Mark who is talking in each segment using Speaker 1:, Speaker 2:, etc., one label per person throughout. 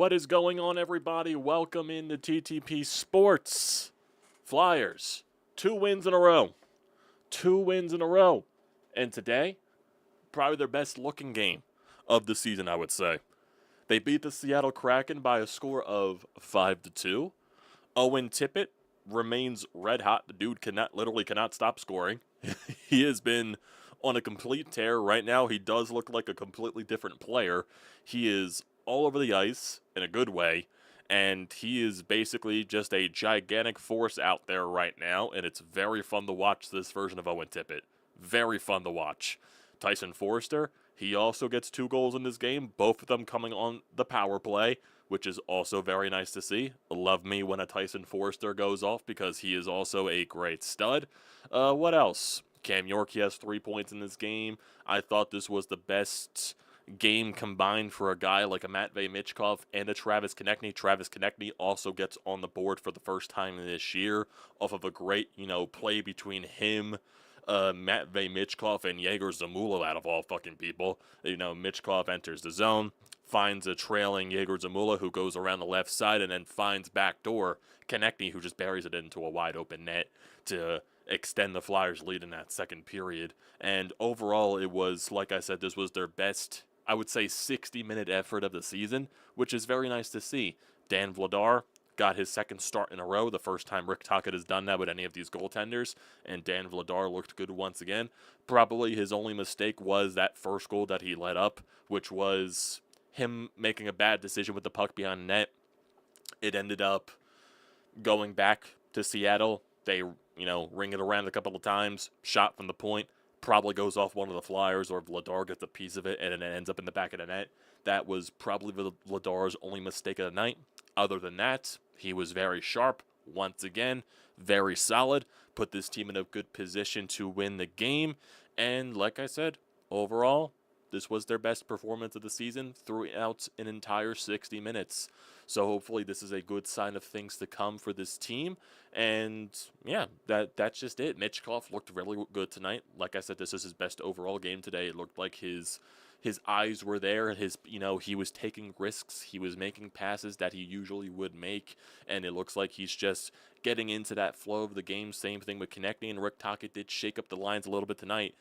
Speaker 1: What is going on, everybody? Welcome into TTP Sports. Flyers, 2 wins in a row. 2 wins in a row. And today, probably their best looking game of the season, I would say. They beat the Seattle Kraken by a score of 5-2. Owen Tippett remains red hot. The dude literally cannot stop scoring. He has been on a complete tear. Right now, he does look like a completely different player. He is all over the ice in a good way, and he is basically just a gigantic force out there right now, and it's very fun to watch this version of Owen Tippett. Very fun to watch. Tyson Foerster, he also gets 2 goals in this game, both of them coming on the power play, which is also very nice to see. Love me when a Tyson Foerster goes off because he is also a great stud. What else? Cam York, he has 3 points in this game. I thought this was the best game combined for a guy like a Matvei Michkov and a Travis Konechny. Travis Konechny also gets on the board for the first time this year off of a great, play between him, Matvei Michkov, and Yegor Zamula, out of all fucking people. Michkov enters the zone, finds a trailing Yegor Zamula who goes around the left side and then finds backdoor Konechny, who just buries it into a wide open net to extend the Flyers' lead in that second period. And overall, it was, like I said, this was their best, I would say, 60-minute effort of the season, which is very nice to see. Dan Vladar got his second start in a row, the first time Rick Tocchet has done that with any of these goaltenders, and Dan Vladar looked good once again. Probably his only mistake was that first goal that he let up, which was him making a bad decision with the puck behind net. It ended up going back to Seattle. They, ring it around a couple of times, shot from the point, probably goes off one of the Flyers, or Vladar gets a piece of it, and it ends up in the back of the net. That was probably Vladar's only mistake of the night. Other than that, he was very sharp. Once again, very solid. Put this team in a good position to win the game. And like I said, overall, this was their best performance of the season throughout an entire 60 minutes. So hopefully this is a good sign of things to come for this team. And yeah, that's just it. Michkov looked really good tonight. Like I said, this is his best overall game today. It looked like his eyes were there. He was taking risks. He was making passes that he usually would make. And it looks like he's just getting into that flow of the game. Same thing with Konechny, and Rick Tocchet did shake up the lines a little bit tonight.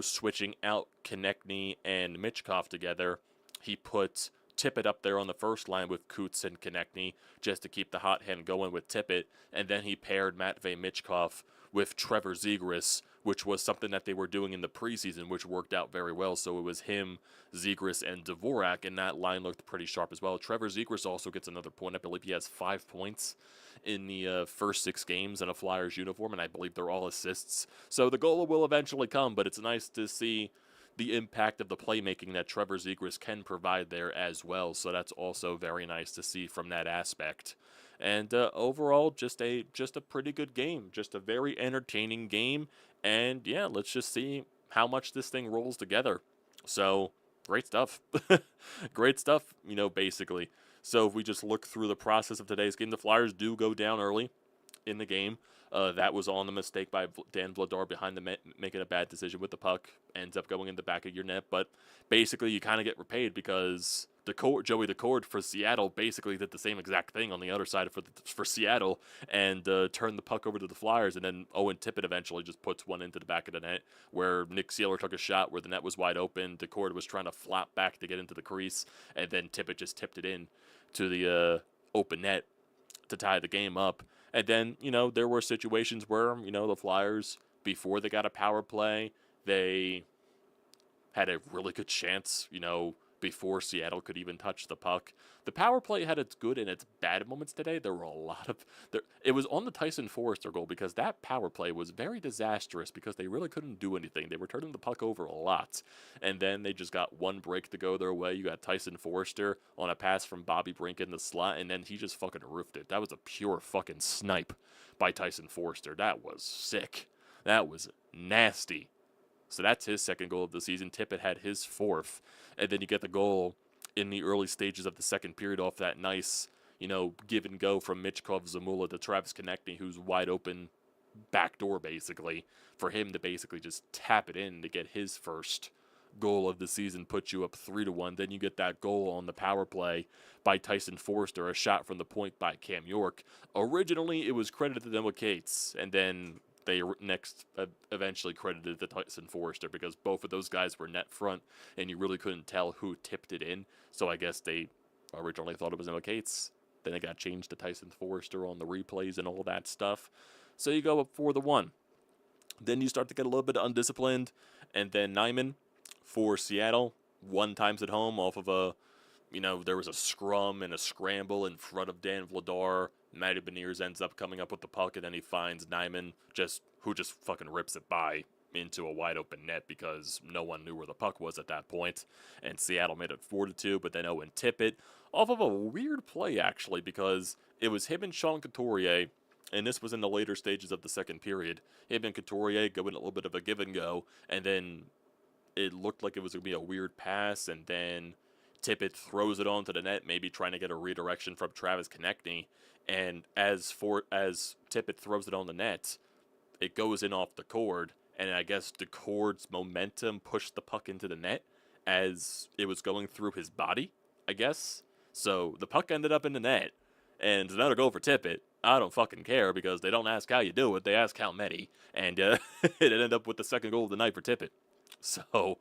Speaker 1: Switching out Konechny and Michkov together. He put Tippett up there on the first line with Coots and Konechny just to keep the hot hand going with Tippett, and then he paired Matvei Michkov with Trevor Zegras, which was something that they were doing in the preseason, which worked out very well. So it was him, Zegras, and Dvorak, and that line looked pretty sharp as well. Trevor Zegras also gets another point. I believe he has 5 points in the first 6 games in a Flyers uniform, and I believe they're all assists. So the goal will eventually come, but it's nice to see the impact of the playmaking that Trevor Zegras can provide there as well. So that's also very nice to see from that aspect. And overall, just a pretty good game. Just a very entertaining game. And yeah, let's just see how much this thing rolls together. So, great stuff. Great stuff, basically. So if we just look through the process of today's game, the Flyers do go down early in the game. That was on the mistake by Dan Vladar behind the net, making a bad decision with the puck. Ends up going in the back of your net. But basically, you kind of get repaid because Joey the Cord for Seattle basically did the same exact thing on the other side for Seattle and turned the puck over to the Flyers. And then Owen Tippett eventually just puts one into the back of the net where Nick Seeler took a shot where the net was wide open. The Cord was trying to flop back to get into the crease. And then Tippett just tipped it in to the open net to tie the game up. And then, there were situations where, the Flyers, before they got a power play, they had a really good chance, before Seattle could even touch the puck. The power play had its good and its bad moments today. There were a lot of... It was on the Tyson Foerster goal because that power play was very disastrous because they really couldn't do anything. They were turning the puck over a lot. And then they just got one break to go their way. You got Tyson Foerster on a pass from Bobby Brink in the slot, and then he just fucking roofed it. That was a pure fucking snipe by Tyson Foerster. That was sick. That was nasty. So that's his second goal of the season. Tippett had his 4th. And then you get the goal in the early stages of the second period off that nice, give and go from Michkov Zamula to Travis Konechny, who's wide open backdoor, basically, for him to basically just tap it in to get his first goal of the season puts you up 3-1. Then you get that goal on the power play by Tyson Foerster, a shot from the point by Cam York. Originally, it was credited to Noah Cates, and then they eventually credited to Tyson Foerster because both of those guys were net front, and you really couldn't tell who tipped it in. So I guess they originally thought it was Noah Cates. Then it got changed to Tyson Foerster on the replays and all that stuff. So you go up 4-1. Then you start to get a little bit undisciplined, and then Nyman for Seattle, 1 times at home off of a, there was a scrum and a scramble in front of Dan Vladar. Matty Beniers ends up coming up with the puck, and then he finds Nyman, who just fucking rips it by into a wide open net because no one knew where the puck was at that point. And Seattle made it 4-2, but then Owen Tippett, off of a weird play actually, because it was him and Sean Couturier, and this was in the later stages of the second period. Him and Couturier going a little bit of a give and go, and then it looked like it was going to be a weird pass, and then Tippett throws it onto the net, maybe trying to get a redirection from Travis Konechny, and as Tippett throws it on the net, it goes in off the cord, and I guess the cord's momentum pushed the puck into the net as it was going through his body, I guess. So the puck ended up in the net, and it's another goal for Tippett. I don't fucking care because they don't ask how you do it, they ask how many, and it ended up with the second goal of the night for Tippett. So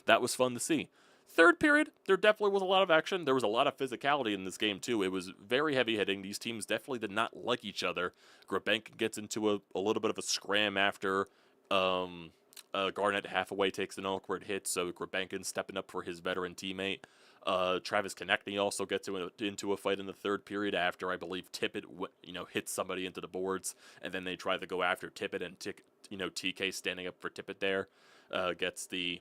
Speaker 1: that was fun to see. Third period, there definitely was a lot of action. There was a lot of physicality in this game, too. It was very heavy hitting. These teams definitely did not like each other. Grabenkin gets into a little bit of a scram after Garnett Hathaway takes an awkward hit, so Grabenkin stepping up for his veteran teammate. Travis Konechny also gets into a fight in the third period after, I believe, Tippett hits somebody into the boards, and then they try to go after Tippett, and TK standing up for Tippett there gets the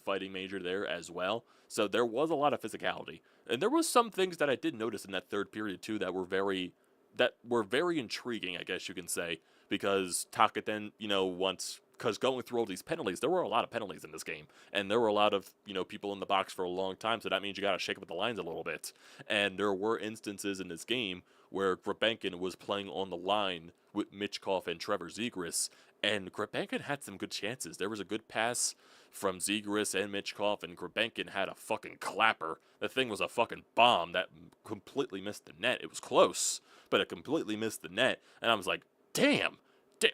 Speaker 1: fighting major there as well. So there was a lot of physicality. And there was some things that I did notice in that third period too that were very intriguing, I guess you can say, because Taka then, because going through all these penalties, there were a lot of penalties in this game, and there were a lot of, people in the box for a long time, so that means you got to shake up the lines a little bit. And there were instances in this game where Grabenkin was playing on the line with Michkov and Trevor Zegras, and Grabenkin had some good chances. There was a good pass from Zegras and Michkov, and Grabenkin had a fucking clapper. The thing was a fucking bomb that completely missed the net. It was close, but it completely missed the net, and I was like, damn,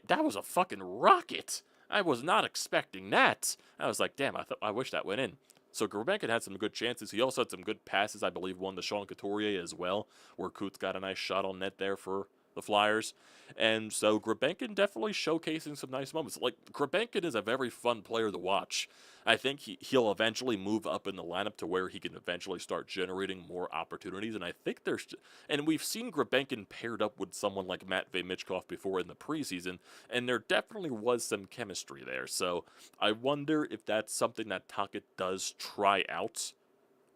Speaker 1: that was a fucking rocket. I was not expecting that. I was like, damn, I wish that went in. So Grabenkin had some good chances. He also had some good passes, I believe, one to Sean Couturier as well, where Coots got a nice shot on net there for the Flyers. And so Grabenkin definitely showcasing some nice moments. Like, Grabenkin is a very fun player to watch. I think he'll eventually move up in the lineup to where he can eventually start generating more opportunities. And I think and we've seen Grabenkin paired up with someone like Matvei Michkov before in the preseason, and there definitely was some chemistry there. So I wonder if that's something that Taka does try out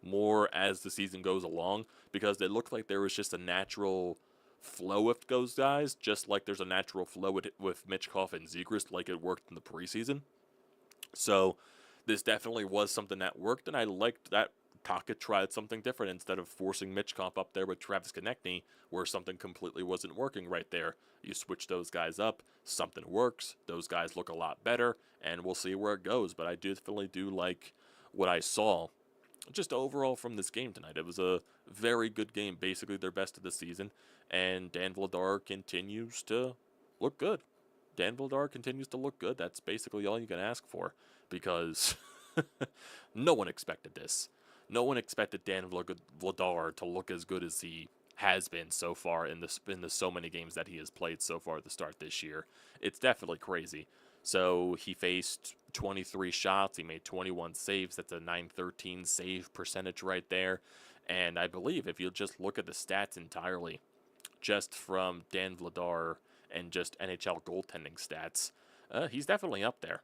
Speaker 1: more as the season goes along, because it looked like there was just a natural flow with those guys, just like there's a natural flow with Michkov and Zegras, like it worked in the preseason. So this definitely was something that worked, and I liked that Taka tried something different instead of forcing Michkov up there with Travis Konechny, where something completely wasn't working right there. You switch those guys up, something works, those guys look a lot better, and we'll see where it goes. But I definitely do like what I saw just overall from this game tonight. It was a very good game, basically their best of the season, and Dan Vladar continues to look good. Dan Vladar continues to look good. That's basically all you can ask for, because no one expected this. No one expected Dan Vladar to look as good as he has been so far in the so many games that he has played so far at the start this year. It's definitely crazy. So he faced 23 shots. He made 21 saves. That's a .913 save percentage right there. And I believe if you just look at the stats entirely, just from Dan Vladar and just NHL goaltending stats, he's definitely up there.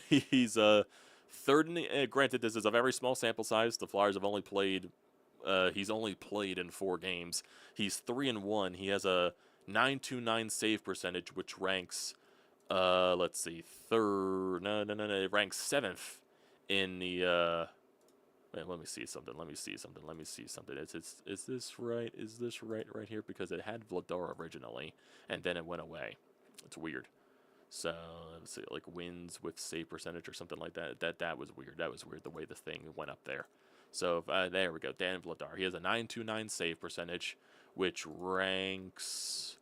Speaker 1: He's third in the, granted, this is a very small sample size. The Flyers have only played, he's only played in 4 games. He's 3-1. He has a .929 save percentage, which ranks, let's see, it ranks 7th in the, wait, let me see something. Is this right? Is this right here? Because it had Vladar originally, and then it went away. It's weird. So let's see, like wins with save percentage or something like that. That was weird. That was weird the way the thing went up there. So there we go. Dan Vladar. He has a 929 save percentage, which ranks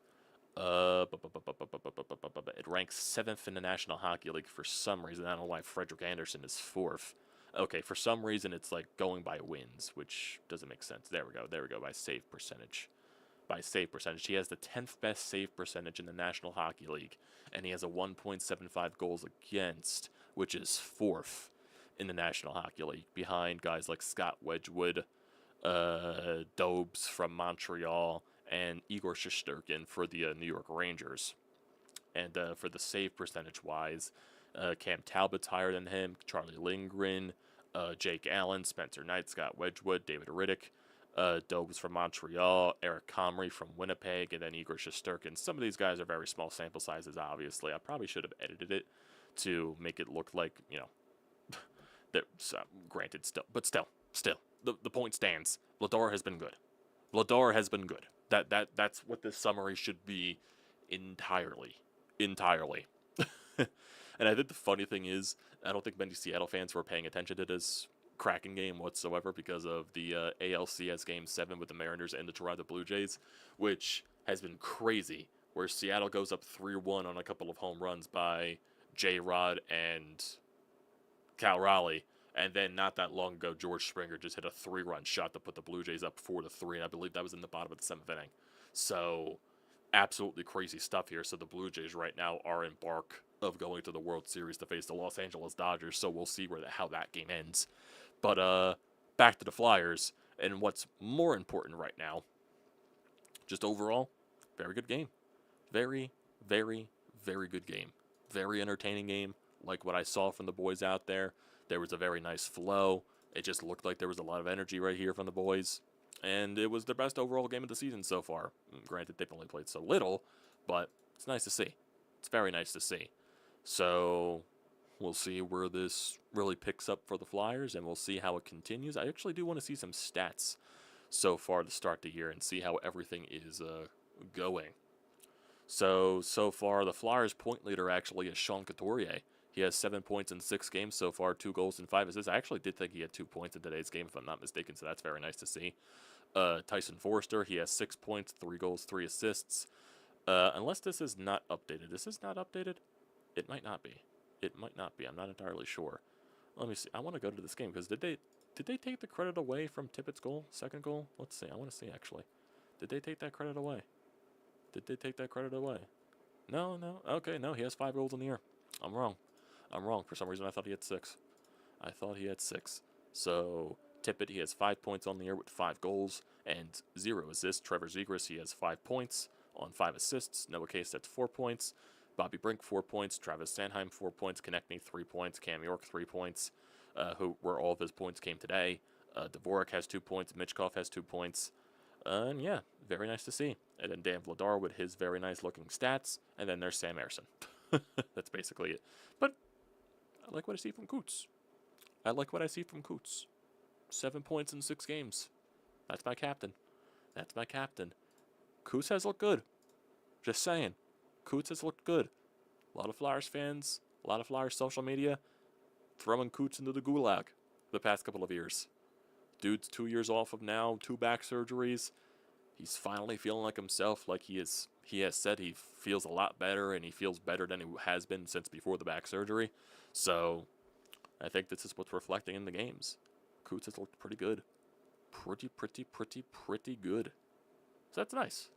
Speaker 1: it ranks 7th in the National Hockey League for some reason. I don't know why Frederick Anderson is 4th. Okay, for some reason it's like going by wins, which doesn't make sense. There we go. There we go. By save percentage. By save percentage. He has the 10th best save percentage in the National Hockey League, and he has a 1.75 goals against, which is 4th in the National Hockey League, behind guys like Scott Wedgwood, Dobes from Montreal, and Igor Shesterkin for the New York Rangers. And for the save percentage-wise, Cam Talbot's higher than him, Charlie Lindgren, Jake Allen, Spencer Knight, Scott Wedgwood, David Riddick, Dobes from Montreal, Eric Comrie from Winnipeg, and then Igor Shesterkin. Some of these guys are very small sample sizes, obviously. I probably should have edited it to make it look like, you know, granted, still, the point stands. Vladar has been good. Vladar has been good. That's what this summary should be entirely. And I think the funny thing is, I don't think many Seattle fans were paying attention to this Kraken game whatsoever because of the ALCS Game 7 with the Mariners and the Toronto Blue Jays, which has been crazy, where Seattle goes up 3-1 on a couple of home runs by J-Rod and Cal Raleigh, and then not that long ago, George Springer just hit a 3-run shot to put the Blue Jays up 4-3, and I believe that was in the bottom of the 7th inning. So, absolutely crazy stuff here. So the Blue Jays right now are in bark of going to the World Series to face the Los Angeles Dodgers, so we'll see how that game ends. But back to the Flyers, and what's more important right now, just overall, very good game. Very, very, very good game. Very entertaining game, like what I saw from the boys out there. There was a very nice flow. It just looked like there was a lot of energy right here from the boys. And it was their best overall game of the season so far. Granted, they've only played so little, but it's nice to see. It's very nice to see. So we'll see where this really picks up for the Flyers, and we'll see how it continues. I actually do want to see some stats so far to start the year and see how everything is going. So far, the Flyers' point leader actually is Sean Couturier. He has 7 points in 6 games so far, 2 goals and 5 assists. I actually did think he had 2 points in today's game, if I'm not mistaken, so that's very nice to see. Tyson Foerster, he has 6 points, 3 goals, 3 assists. Unless this is not updated. This is not updated? It might not be. It might not be. I'm not entirely sure. Let me see. I want to go to this game, because did they take the credit away from Tippett's goal? Second goal? Let's see. I want to see, actually. Did they take that credit away? Did they take that credit away? No. Okay, no, he has 5 goals in the year. I'm wrong. For some reason, I thought he had 6. So, Tippett, he has 5 points on the year with 5 goals and 0 assists. Trevor Zegras, he has 5 points on 5 assists. Noah Case, that's 4 points. Bobby Brink, 4 points. Travis Sanheim, 4 points. Konechny, 3 points. Cam York, 3 points, where all of his points came today. Dvorak has 2 points. Mitchkov has 2 points. And yeah, very nice to see. And then Dan Vladar with his very nice-looking stats. And then there's Sam Ersson. That's basically it. But I like what I see from Coots. 7 points in 6 games. That's my captain. Coots has looked good. Just saying. Coots has looked good. A lot of Flyers fans, a lot of Flyers social media, throwing Coots into the gulag the past couple of years. Dude's 2 years off of now, 2 back surgeries. He's finally feeling like himself, like he has said he feels a lot better, and he feels better than he has been since before the back surgery. So, I think this is what's reflecting in the games. Coots has looked pretty good. Pretty good. So that's nice.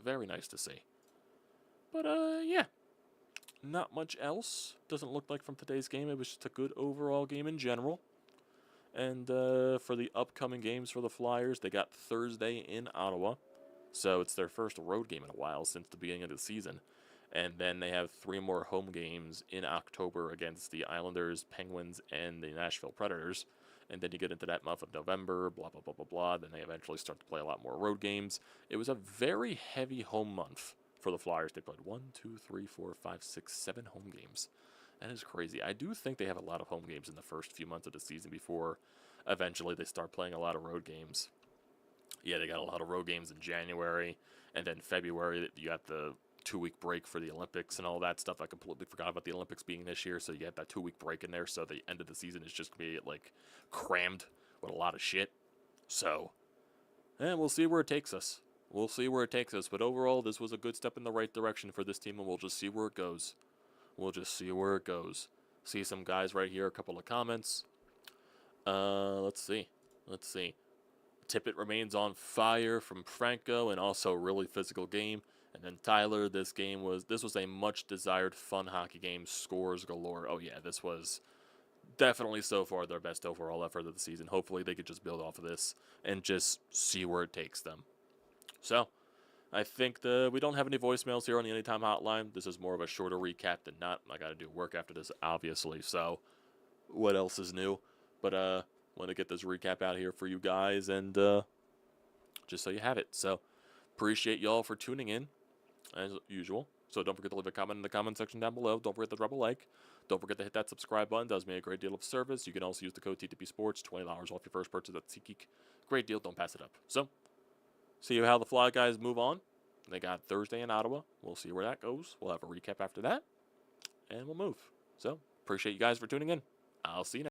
Speaker 1: Very nice to see. But, yeah. Not much else. Doesn't look like from today's game. It was just a good overall game in general. And for the upcoming games for the Flyers, they got Thursday in Ottawa. So it's their first road game in a while since the beginning of the season. And then they have 3 more home games in October against the Islanders, Penguins, and the Nashville Predators. And then you get into that month of November, blah, blah, blah, blah, blah. Then they eventually start to play a lot more road games. It was a very heavy home month for the Flyers. They played 1, 2, 3, 4, 5, 6, 7 home games. That is crazy. I do think they have a lot of home games in the first few months of the season before eventually they start playing a lot of road games. Yeah, they got a lot of road games in January, and then February you got the 2-week break for the Olympics and all that stuff. I completely forgot about the Olympics being this year, so you get that 2-week break in there, so the end of the season is just going to be, like, crammed with a lot of shit. So, and we'll see where it takes us. We'll see where it takes us. But overall, this was a good step in the right direction for this team, and we'll just see where it goes. We'll just see where it goes. See some guys right here, a couple of comments. Let's see. Tippett remains on fire from Franco, and also a really physical game. And then Tyler, this was a much desired fun hockey game, scores galore. Oh yeah, this was definitely so far their best overall effort of the season. Hopefully they could just build off of this and just see where it takes them. So, I think we don't have any voicemails here on the Anytime Hotline. This is more of a shorter recap than not. I got to do work after this, obviously. So, what else is new? But want to get this recap out here for you guys, and just so you have it. So, appreciate y'all for tuning in, as usual. So don't forget to leave a comment in the comment section down below. Don't forget to drop a like. Don't forget to hit that subscribe button. It does me a great deal of service. You can also use the code TTPSPORTS, $20 off your first purchase at SEATGEEK. Great deal. Don't pass it up. So, see how the Fly guys move on. They got Thursday in Ottawa. We'll see where that goes. We'll have a recap after that, and we'll move. So, appreciate you guys for tuning in. I'll see you next time.